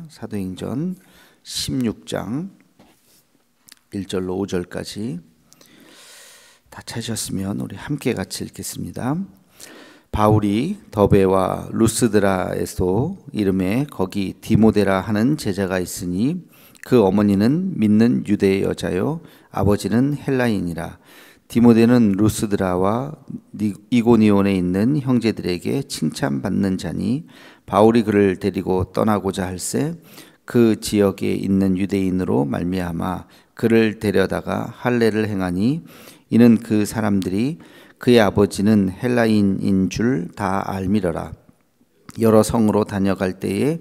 사도행전 16장 1절로 5절까지 다 찾으셨으면 우리 함께 같이 읽겠습니다. 바울이 더베와 루스드라에서 이름에 거기 디모데라 하는 제자가 있으니 그 어머니는 믿는 유대 여자요 아버지는 헬라인이라. 디모데는 루스드라와 이고니온에 있는 형제들에게 칭찬받는 자니 바울이 그를 데리고 떠나고자 할새 그 지역에 있는 유대인으로 말미암아 그를 데려다가 할례를 행하니 이는 그 사람들이 그의 아버지는 헬라인인 줄 다 알미러라. 여러 성으로 다녀갈 때에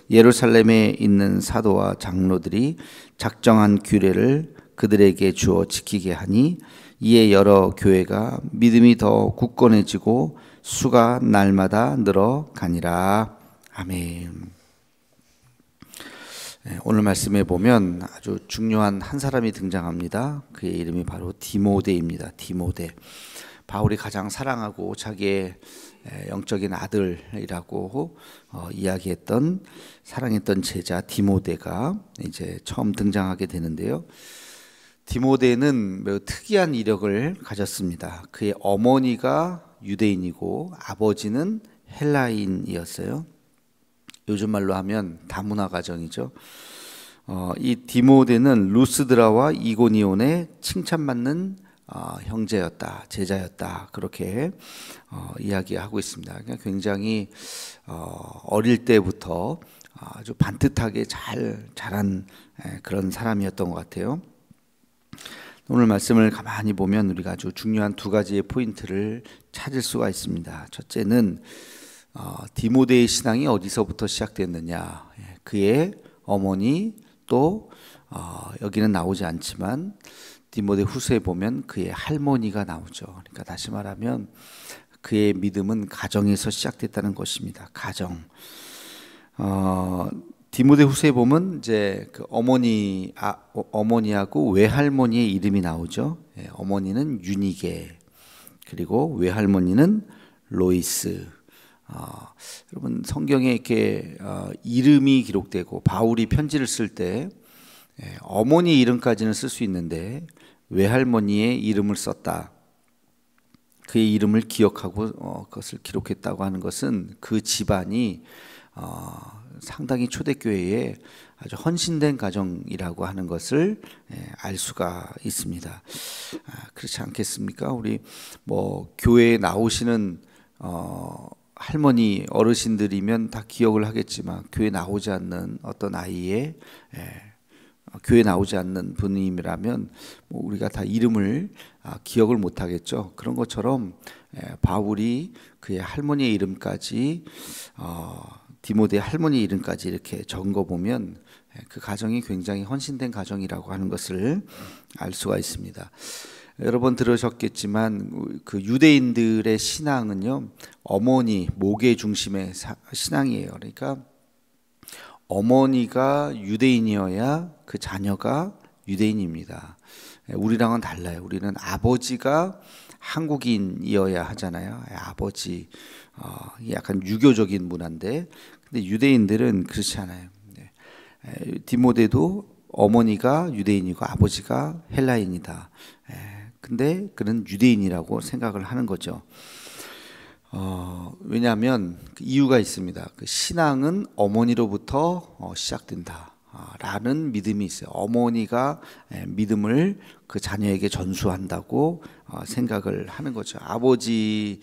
예루살렘에 있는 사도와 장로들이 작정한 규례를 그들에게 주어 지키게 하니 이에 여러 교회가 믿음이 더 굳건해지고 수가 날마다 늘어가니라. 아멘. 오늘 말씀에 보면 아주 중요한 한 사람이 등장합니다. 그의 이름이 바로 디모데입니다. 디모데. 바울이 가장 사랑하고 자기의 영적인 아들이라고 이야기했던 사랑했던 제자 디모데가 이제 처음 등장하게 되는데요. 디모데는 매우 특이한 이력을 가졌습니다. 그의 어머니가 유대인이고 아버지는 헬라인이었어요. 요즘 말로 하면 다문화 가정이죠. 이 디모데는 루스드라와 이고니온에 칭찬받는 형제였다, 제자였다, 그렇게 이야기하고 있습니다. 그러니까 굉장히 어릴 때부터 아주 반듯하게 잘 자란 그런 사람이었던 것 같아요. 오늘 말씀을 가만히 보면 우리가 아주 중요한 두 가지의 포인트를 찾을 수가 있습니다. 첫째는 디모데의 신앙이 어디서부터 시작됐느냐. 그의 어머니 또 여기는 나오지 않지만 디모데 후서에 보면 그의 할머니가 나오죠. 그러니까 다시 말하면 그의 믿음은 가정에서 시작됐다는 것입니다. 가정. 디모데 후서에 보면 이제 그 어머니하고 외할머니의 이름이 나오죠. 어머니는 유니게, 그리고 외할머니는 로이스. 여러분 성경에 이렇게 이름이 기록되고 바울이 편지를 쓸 때 어머니 이름까지는 쓸 수 있는데 외할머니의 이름을 썼다. 그의 이름을 기억하고 그것을 기록했다고 하는 것은 그 집안이 상당히 초대교회에 아주 헌신된 가정이라고 하는 것을 알 수가 있습니다. 그렇지 않겠습니까? 우리 뭐 교회에 나오시는 할머니 어르신들이면 다 기억을 하겠지만 교회 나오지 않는 어떤 아이의 교회 나오지 않는 분임이라면 뭐 우리가 다 이름을 기억을 못 하겠죠. 그런 것처럼 바울이 그의 할머니의 이름까지 디모데의 할머니 이름까지 이렇게 적어 보면 그 가정이 굉장히 헌신된 가정이라고 하는 것을 알 수가 있습니다. 여러 번 들으셨겠지만 그 유대인들의 신앙은요, 어머니, 목의 중심의 신앙이에요. 그러니까 어머니가 유대인이어야 그 자녀가 유대인입니다. 우리랑은 달라요. 우리는 아버지가 한국인이어야 하잖아요. 아버지, 약간 유교적인 문화인데, 근데 유대인들은 그렇지 않아요. 디모데도 어머니가 유대인이고 아버지가 헬라인이다. 근데 그는 유대인이라고 생각을 하는 거죠. 왜냐하면 그 이유가 있습니다. 그 신앙은 어머니로부터 시작된다 라는 믿음이 있어요. 어머니가 믿음을 그 자녀에게 전수한다고 생각을 하는 거죠. 아버지는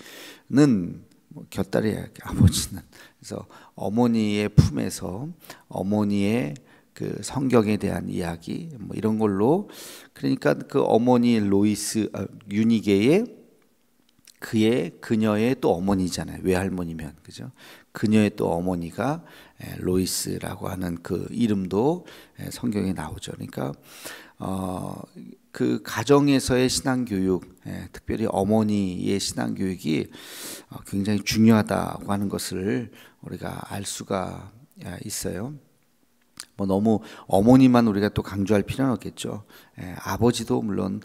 곁다리야. 아버지는 그래서 어머니의 품에서 어머니의 그 성경에 대한 이야기 뭐 이런 걸로, 그러니까 그 어머니 로이스 유니게의 그녀의 또 어머니잖아요. 외할머니면, 그죠? 그녀의 또 어머니가 로이스라고 하는 그 이름도 성경에 나오죠. 그러니까 그 가정에서의 신앙 교육, 특별히 어머니의 신앙 교육이 굉장히 중요하다고 하는 것을 우리가 알 수가 있어요. 뭐 너무 어머니만 우리가 또 강조할 필요는 없겠죠. 아버지도 물론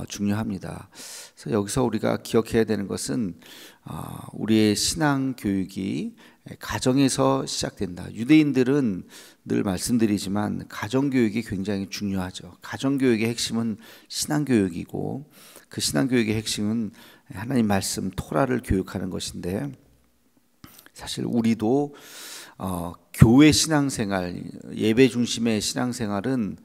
중요합니다. 그래서 여기서 우리가 기억해야 되는 것은 우리의 신앙 교육이 가정에서 시작된다. 유대인들은 늘 말씀드리지만 가정교육이 굉장히 중요하죠. 가정교육의 핵심은 신앙교육이고 그 신앙교육의 핵심은 하나님 말씀 토라를 교육하는 것인데, 사실 우리도 교회 신앙생활, 예배 중심의 신앙생활은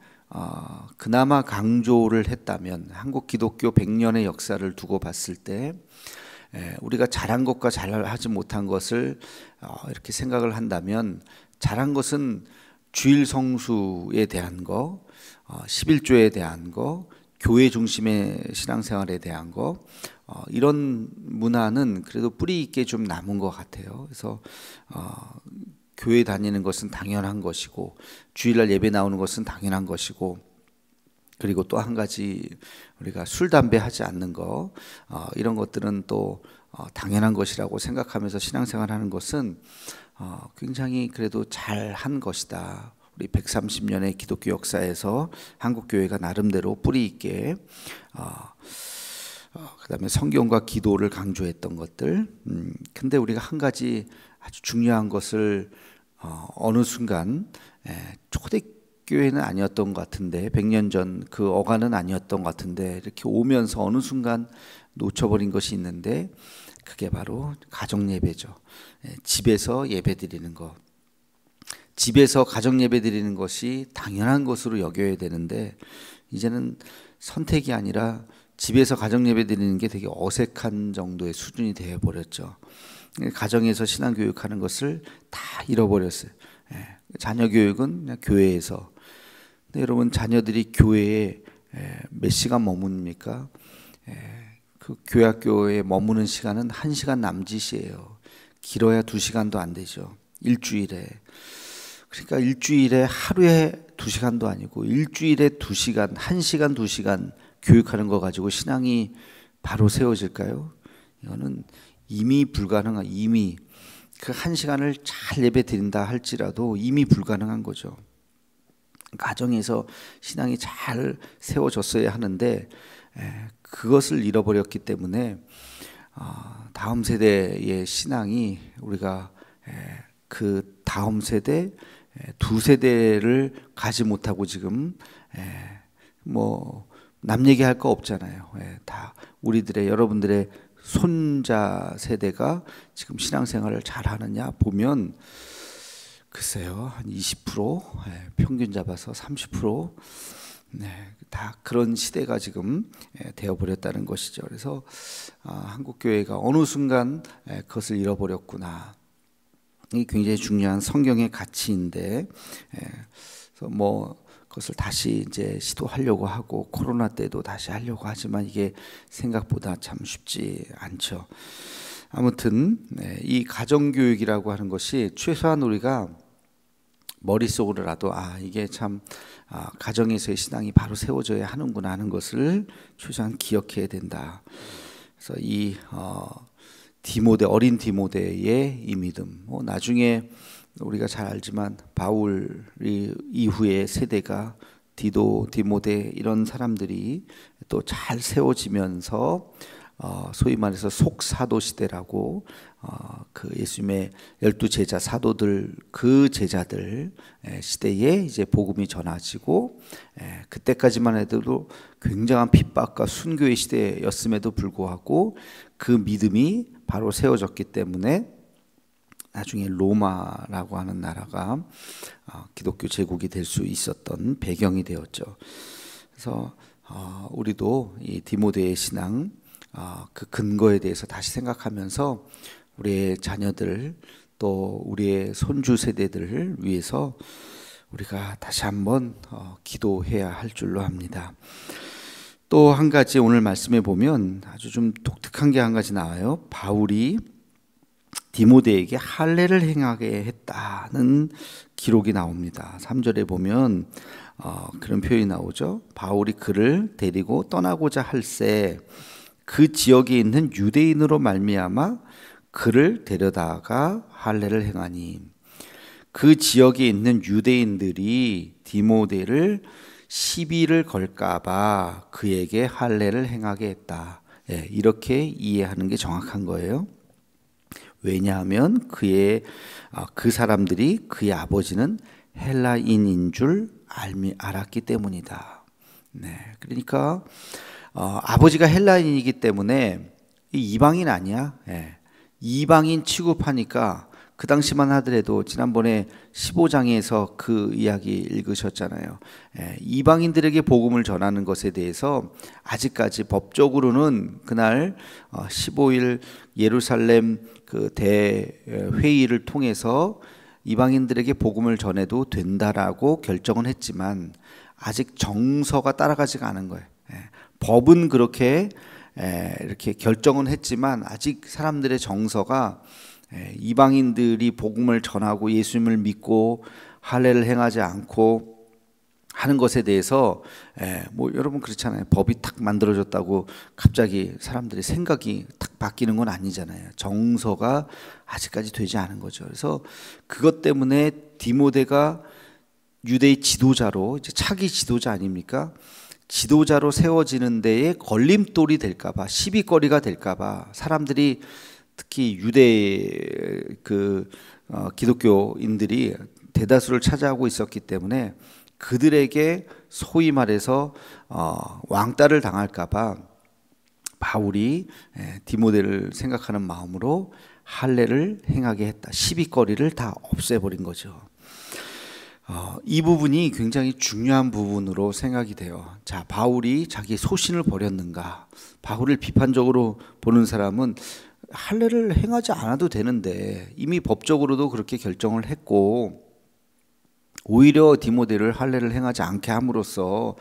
그나마 강조를 했다면, 한국 기독교 100년의 역사를 두고 봤을 때 우리가 잘한 것과 잘하지 못한 것을 이렇게 생각을 한다면, 잘한 것은 주일 성수에 대한 거, 11조에 대한 거, 교회 중심의 신앙생활에 대한 거, 이런 문화는 그래도 뿌리 있게 좀 남은 것 같아요. 그래서 교회 다니는 것은 당연한 것이고, 주일날 예배 나오는 것은 당연한 것이고, 그리고 또 한 가지 우리가 술, 담배 하지 않는 거, 이런 것들은 또 당연한 것이라고 생각하면서 신앙생활하는 것은 굉장히 그래도 잘한 것이다. 우리 130년의 기독교 역사에서 한국 교회가 나름대로 뿌리 있게 그다음에 성경과 기도를 강조했던 것들. 근데 우리가 한 가지 아주 중요한 것을 어느 순간 초대교회는 아니었던 것 같은데, 100년 전 그 어간은 아니었던 것 같은데, 이렇게 오면서 어느 순간 놓쳐버린 것이 있는데, 그게 바로 가정 예배죠. 집에서 예배 드리는 것. 집에서 가정 예배 드리는 것이 당연한 것으로 여겨야 되는데, 이제는 선택이 아니라 집에서 가정 예배 드리는 게 되게 어색한 정도의 수준이 되어 버렸죠. 가정에서 신앙 교육하는 것을 다 잃어버렸어요. 자녀 교육은 그냥 교회에서. 근데 여러분, 자녀들이 교회에 몇 시간 머뭅니까? 그 교회학교에 머무는 시간은 1시간 남짓이에요. 길어야 2시간도 안 되죠. 일주일에. 그러니까 일주일에 하루에 2시간도 아니고 일주일에 2시간, 1시간, 2시간 교육하는 거 가지고 신앙이 바로 세워질까요? 이거는 이미 불가능한, 이미 그 1시간을 잘 예배 드린다 할지라도 이미 불가능한 거죠. 가정에서 신앙이 잘 세워졌어야 하는데 그것을 잃어버렸기 때문에 다음 세대의 신앙이, 우리가 그 다음 세대, 두 세대를 가지 못하고 지금 뭐 남 얘기할 거 없잖아요. 다 우리들의, 여러분들의 손자 세대가 지금 신앙생활을 잘 하느냐 보면 글쎄요, 한 20%, 평균 잡아서 30%, 다 그런 시대가 지금 되어버렸다는 것이죠. 그래서 한국 교회가 어느 순간 그것을 잃어버렸구나. 이게 굉장히 중요한 성경의 가치인데, 그래서 뭐 그것을 다시 이제 시도하려고 하고, 코로나 때도 다시 하려고 하지만 이게 생각보다 참 쉽지 않죠. 아무튼 이 가정교육이라고 하는 것이 최소한 우리가 머릿속으로라도 이게 참 가정에서의 신앙이 바로 세워져야 하는구나 하는 것을 최소한 기억해야 된다. 그래서 이 디모데, 어린 디모데의 이 믿음, 나중에 우리가 잘 알지만 바울 이후의 세대가 디도, 디모데 이런 사람들이 또 잘 세워지면서 소위 말해서 속사도 시대라고, 그 예수님의 12제자 사도들, 그 제자들 시대에 이제 복음이 전해지고, 그때까지만 해도 굉장한 핍박과 순교의 시대였음에도 불구하고 그 믿음이 바로 세워졌기 때문에 나중에 로마라고 하는 나라가 기독교 제국이 될 수 있었던 배경이 되었죠. 그래서 우리도 이 디모데의 신앙, 그 근거에 대해서 다시 생각하면서 우리의 자녀들, 또 우리의 손주 세대들을 위해서 우리가 다시 한번 기도해야 할 줄로 압니다. 또 한 가지 오늘 말씀에 보면 아주 좀 독특한 게 한 가지 나와요. 바울이 디모데에게 할례를 행하게 했다는 기록이 나옵니다. 3절에 보면 그런 표현이 나오죠. 바울이 그를 데리고 떠나고자 할새 그 지역에 있는 유대인으로 말미암아 그를 데려다가 할례를 행하니, 그 지역에 있는 유대인들이 디모데를 시비를 걸까봐 그에게 할례를 행하게 했다. 이렇게 이해하는 게 정확한 거예요. 왜냐하면 그 사람들이 그의 아버지는 헬라인인 줄 알았기 때문이다. 네, 그러니까 아버지가 헬라인이기 때문에 이방인 아니야. 예. 이방인 취급하니까 그 당시만 하더라도 지난번에 15장에서 그 이야기 읽으셨잖아요. 예. 이방인들에게 복음을 전하는 것에 대해서 아직까지 법적으로는 그날 15일 예루살렘 그 대회의를 통해서 이방인들에게 복음을 전해도 된다라고 결정은 했지만 아직 정서가 따라가지가 않은 거예요. 예. 법은 그렇게 이렇게 결정은 했지만 아직 사람들의 정서가 이방인들이 복음을 전하고 예수님을 믿고 할례를 행하지 않고 하는 것에 대해서 뭐 여러분 그렇잖아요. 법이 탁 만들어졌다고 갑자기 사람들의 생각이 탁 바뀌는 건 아니잖아요. 정서가 아직까지 되지 않은 거죠. 그래서 그것 때문에 디모데가 유대의 지도자로 이제 차기 지도자 아닙니까? 지도자로 세워지는 데에 걸림돌이 될까봐, 시비거리가 될까봐 사람들이 특히 유대 기독교인들이 대다수를 차지하고 있었기 때문에 그들에게 소위 말해서 왕따를 당할까봐 바울이 디모데를 생각하는 마음으로 할례를 행하게 했다. 시비거리를 다 없애버린 거죠. 이 부분이 굉장히 중요한 부분으로 생각이 돼요. 자, 바울이 자기 소신을 버렸는가? 바울을 비판적으로 보는 사람은 할례를 행하지 않아도 되는데 이미 법적으로도 그렇게 결정을 했고 오히려 디모데를 할례를 행하지 않게 함으로써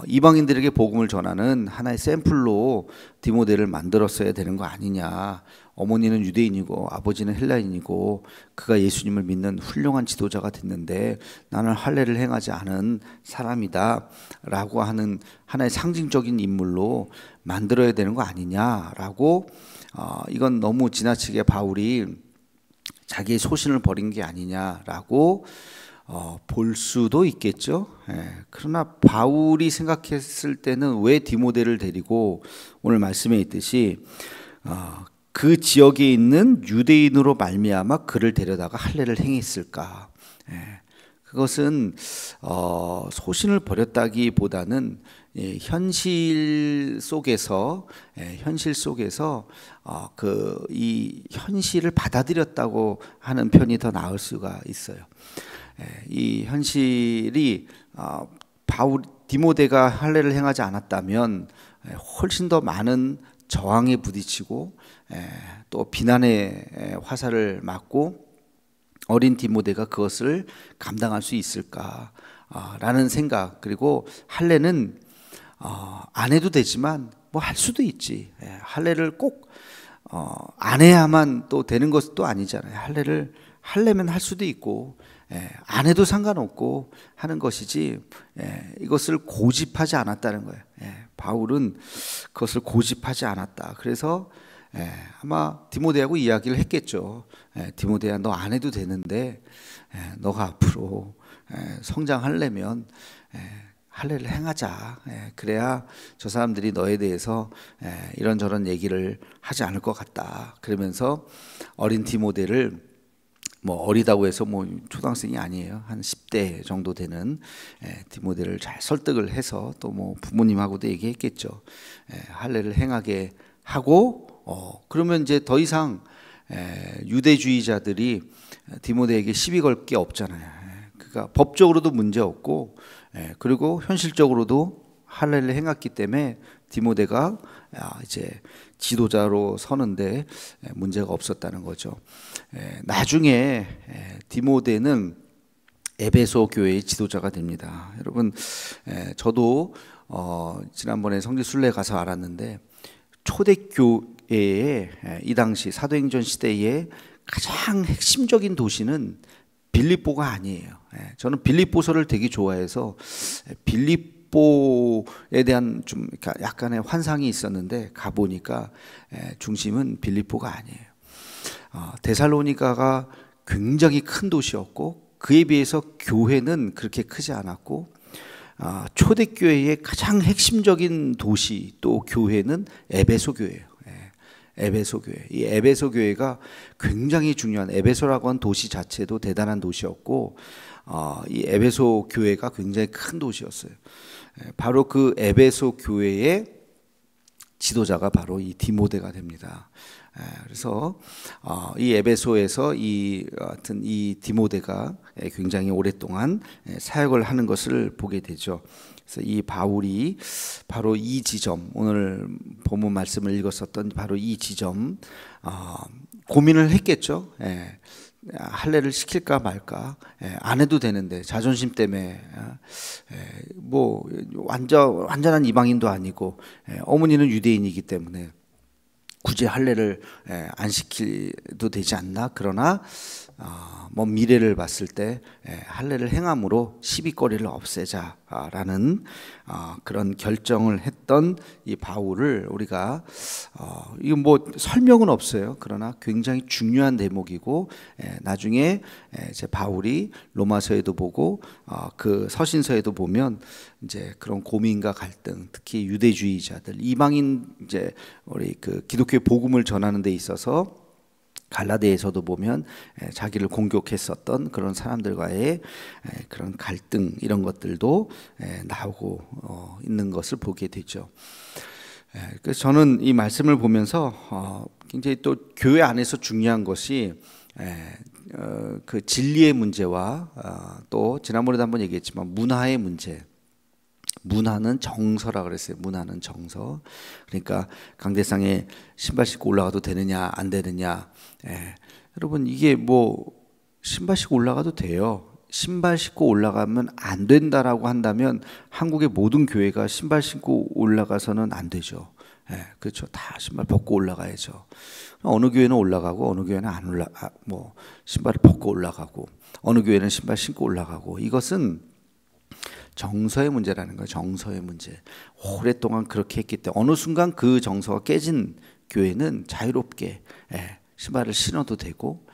이방인들에게 복음을 전하는 하나의 샘플로 디모데를 만들었어야 되는 거 아니냐. 어머니는 유대인이고 아버지는 헬라인이고 그가 예수님을 믿는 훌륭한 지도자가 됐는데 나는 할례를 행하지 않은 사람이다 라고 하는 하나의 상징적인 인물로 만들어야 되는 거 아니냐라고 이건 너무 지나치게 바울이 자기의 소신을 버린 게 아니냐라고 볼 수도 있겠죠. 그러나 바울이 생각했을 때는 왜 디모데를 데리고 오늘 말씀에 있듯이 그 지역에 있는 유대인으로 말미암아 그를 데려다가 할례를 행했을까? 그것은 소신을 버렸다기보다는 현실 속에서 이 현실을 받아들였다고 하는 편이 더 나을 수가 있어요. 이 현실이 디모데가 할례를 행하지 않았다면 훨씬 더 많은 저항에 부딪히고 또 비난의 화살을 맞고 어린 디모데가 그것을 감당할 수 있을까라는 생각. 그리고 할례는 안 해도 되지만 뭐 할 수도 있지. 할례를 꼭 안 해야만 또 되는 것도 아니잖아요. 할례면 할 수도 있고 안 해도 상관없고 하는 것이지 이것을 고집하지 않았다는 거예요. 바울은 그것을 고집하지 않았다. 그래서 아마 디모데하고 이야기를 했겠죠. 디모데야, 너 안 해도 되는데 너가 앞으로 성장하려면 할례를 행하자. 그래야 저 사람들이 너에 대해서 이런저런 얘기를 하지 않을 것 같다. 그러면서 어린 디모데를 뭐 어리다고 해서 뭐 초등학생이 아니에요. 한 10대 정도 되는 디모데를 잘 설득을 해서 또 뭐 부모님하고도 얘기했겠죠. 할례를 행하게 하고 그러면 이제 더 이상 유대주의자들이 디모데에게 시비 걸 게 없잖아요. 그러니까 법적으로도 문제 없고 그리고 현실적으로도 할례를 행했기 때문에 디모데가 이제 지도자로 서는데 문제가 없었다는 거죠. 나중에 디모데는 에베소 교회의 지도자가 됩니다. 여러분, 저도 지난번에 성지 순례 가서 알았는데 초대교회의 이 당시 사도행전 시대에 가장 핵심적인 도시는 빌립보가 아니에요. 저는 빌립보서를 되게 좋아해서 빌립보에 대한 좀 약간의 환상이 있었는데 가보니까 중심은 빌립보가 아니에요. 데살로니가가 굉장히 큰 도시였고 그에 비해서 교회는 그렇게 크지 않았고 초대교회의 가장 핵심적인 도시 또 교회는 에베소 교회예요. 에베소 교회. 이 에베소 교회가 굉장히 중요한, 에베소라고 한 도시 자체도 대단한 도시였고 이 에베소 교회가 굉장히 큰 도시였어요. 바로 그 에베소 교회의 지도자가 바로 이 디모데가 됩니다. 그래서 이 에베소에서 하여튼 이 디모데가 굉장히 오랫동안 사역을 하는 것을 보게 되죠. 그래서 이 바울이 바로 이 지점, 오늘 본문 말씀을 읽었었던 바로 이 지점 고민을 했겠죠. 할례를 시킬까 말까. 안 해도 되는데 자존심 때문에 뭐 완전한 이방인도 아니고 어머니는 유대인이기 때문에 굳이 할례를 안 시켜도 되지 않나. 그러나 뭐 미래를 봤을 때 할례를 행함으로 시비거리를 없애자라는 그런 결정을 했던 이 바울을 우리가 이거 뭐 설명은 없어요. 그러나 굉장히 중요한 대목이고 나중에 제 바울이 로마서에도 보고 그 서신서에도 보면 이제 그런 고민과 갈등, 특히 유대주의자들, 이방인 이제 우리 그 기독교의 복음을 전하는 데 있어서 갈라디아에서도 보면 자기를 공격했었던 그런 사람들과의 그런 갈등, 이런 것들도 나오고 있는 것을 보게 되죠. 그래서 저는 이 말씀을 보면서 굉장히 또 교회 안에서 중요한 것이 그 진리의 문제와 또 지난번에도 한번 얘기했지만 문화의 문제. 문화는 정서라 그랬어요. 문화는 정서. 그러니까 강대상에 신발 신고 올라가도 되느냐 안 되느냐. 여러분 이게 뭐 신발 신고 올라가도 돼요. 신발 신고 올라가면 안 된다라고 한다면 한국의 모든 교회가 신발 신고 올라가서는 안 되죠. 그렇죠. 다 신발 벗고 올라가야죠. 어느 교회는 올라가고 어느 교회는 안 뭐 신발을 벗고 올라가고 어느 교회는 신발 신고 올라가고. 이것은 정서의 문제라는 거예요. 정서의 문제. 오랫동안 그렇게 했기 때문에 어느 순간 그 정서가 깨진 교회는 자유롭게 신발을 신어도 되고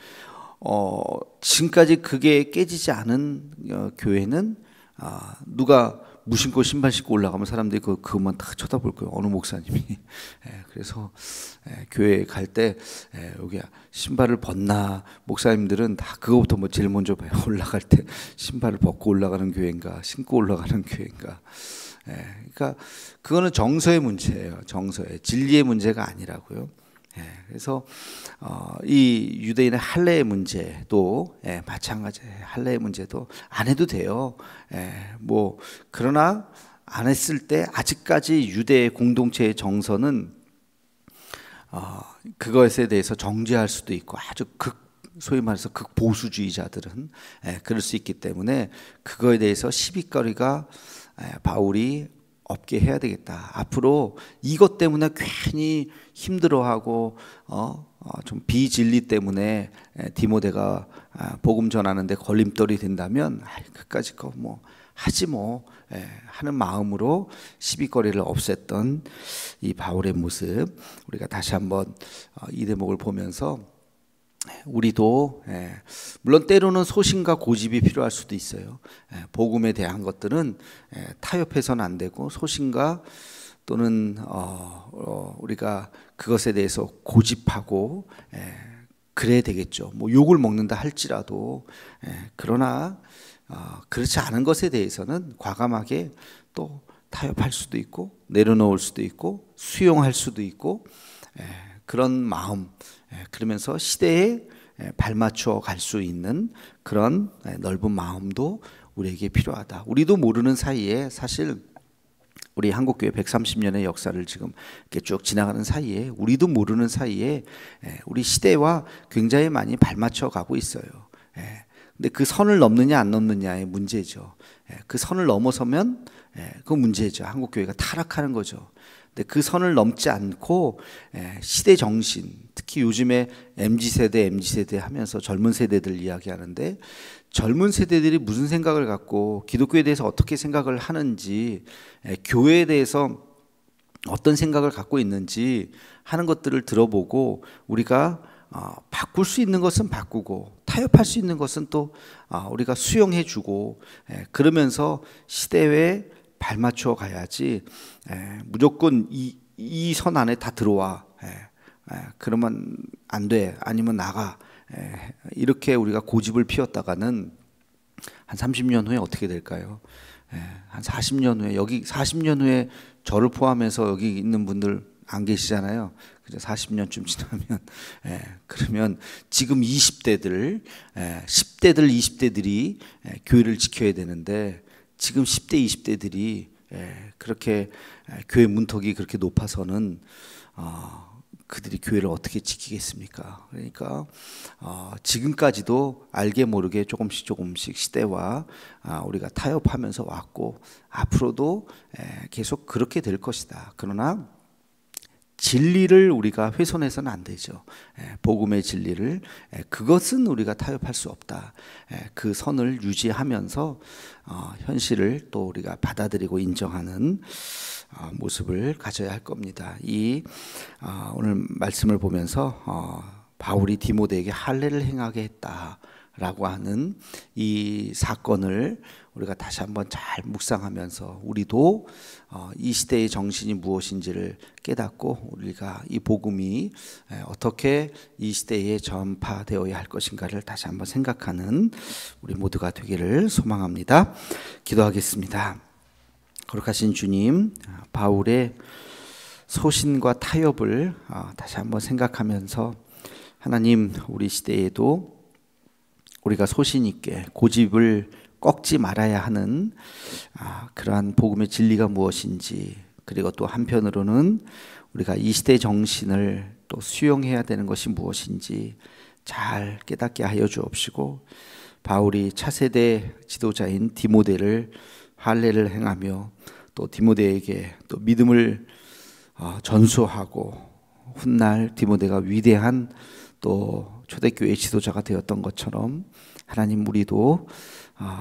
지금까지 그게 깨지지 않은 교회는 누가 무신고 신발 신고 올라가면 사람들이 그것만 딱 쳐다볼 거예요. 어느 목사님이. 그래서 교회 갈 때 여기 신발을 벗나, 목사님들은 다 그거부터 뭐 제일 먼저 봐요. 올라갈 때 신발을 벗고 올라가는 교회인가 신고 올라가는 교회인가. 그러니까 그거는 정서의 문제예요. 정서의, 진리의 문제가 아니라고요. 그래서 이 유대인의 할례의 문제도 마찬가지예요. 할례의 문제도 안 해도 돼요. 뭐 그러나 안 했을 때 아직까지 유대 공동체의 정서는 그것에 대해서 정죄할 수도 있고 아주 소위 말해서 극보수주의자들은 그럴 수 있기 때문에 그거에 대해서 시비거리가 바울이 없게 해야 되겠다. 앞으로 이것 때문에 괜히 힘들어하고 좀 비진리 때문에 디모데가 복음 전하는데 걸림돌이 된다면 그까짓 거 뭐 하지 뭐 하는 마음으로 시비거리를 없앴던 이 바울의 모습, 우리가 다시 한번 이 대목을 보면서 우리도 물론 때로는 소신과 고집이 필요할 수도 있어요. 복음에 대한 것들은 타협해서는 안 되고 소신과 또는 우리가 그것에 대해서 고집하고 그래야 되겠죠. 뭐 욕을 먹는다 할지라도. 그러나 그렇지 않은 것에 대해서는 과감하게 또 타협할 수도 있고 내려놓을 수도 있고 수용할 수도 있고 그런 마음, 그러면서 시대에 발맞춰 갈 수 있는 그런 넓은 마음도 우리에게 필요하다. 우리도 모르는 사이에 사실 우리 한국교회 130년의 역사를 지금 이렇게 쭉 지나가는 사이에 우리도 모르는 사이에 우리 시대와 굉장히 많이 발맞춰 가고 있어요. 근데 그 선을 넘느냐 안 넘느냐의 문제죠. 그 선을 넘어서면 그 문제죠. 한국교회가 타락하는 거죠. 근데 그 선을 넘지 않고 시대 정신, 특히 요즘에 MZ세대 하면서 젊은 세대들 이야기하는데 젊은 세대들이 무슨 생각을 갖고 기독교에 대해서 어떻게 생각을 하는지, 교회에 대해서 어떤 생각을 갖고 있는지 하는 것들을 들어보고 우리가 바꿀 수 있는 것은 바꾸고 타협할 수 있는 것은 또 우리가 수용해주고 그러면서 시대에 발맞춰 가야지 무조건 이 선 안에 다 들어와 그러면 안 돼. 아니면 나가. 이렇게 우리가 고집을 피웠다가는 한 30년 후에 어떻게 될까요? 한 40년 후에, 여기 40년 후에 저를 포함해서 여기 있는 분들 안 계시잖아요. 그죠? 40년쯤 지나면, 그러면 지금 20대들, 10대들, 20대들이 교회를 지켜야 되는데, 지금 10대, 20대들이 그렇게 교회 문턱이 그렇게 높아서는 그들이 교회를 어떻게 지키겠습니까? 그러니까 지금까지도 알게 모르게 조금씩 시대와 우리가 타협하면서 왔고, 앞으로도 계속 그렇게 될 것이다. 그러나 진리를 우리가 훼손해서는 안 되죠. 복음의 진리를, 그것은 우리가 타협할 수 없다. 그 선을 유지하면서 현실을 또 우리가 받아들이고 인정하는 모습을 가져야 할 겁니다. 오늘 말씀을 보면서 바울이 디모데에게 할례를 행하게 했다라고 하는 이 사건을 우리가 다시 한번 잘 묵상하면서 우리도 이 시대의 정신이 무엇인지를 깨닫고 우리가 이 복음이 어떻게 이 시대에 전파되어야 할 것인가를 다시 한번 생각하는 우리 모두가 되기를 소망합니다. 기도하겠습니다. 거룩하신 주님, 바울의 소신과 타협을 다시 한번 생각하면서 하나님, 우리 시대에도 우리가 소신 있게 고집을 꺾지 말아야 하는 그러한 복음의 진리가 무엇인지, 그리고 또 한편으로는 우리가 이 시대의 정신을 또 수용해야 되는 것이 무엇인지 잘 깨닫게 하여 주옵시고, 바울이 차세대 지도자인 디모데를 할례를 행하며 또 디모데에게 또 믿음을 전수하고 훗날 디모데가 위대한 또 초대교회 지도자가 되었던 것처럼 하나님, 우리도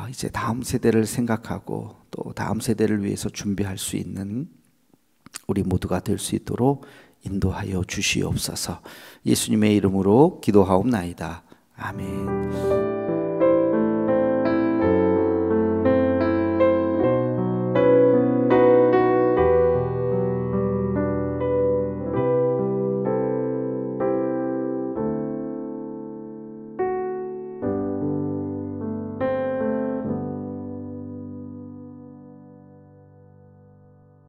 이제 다음 세대를 생각하고 또 다음 세대를 위해서 준비할 수 있는 우리 모두가 될 수 있도록 인도하여 주시옵소서. 예수님의 이름으로 기도하옵나이다. 아멘.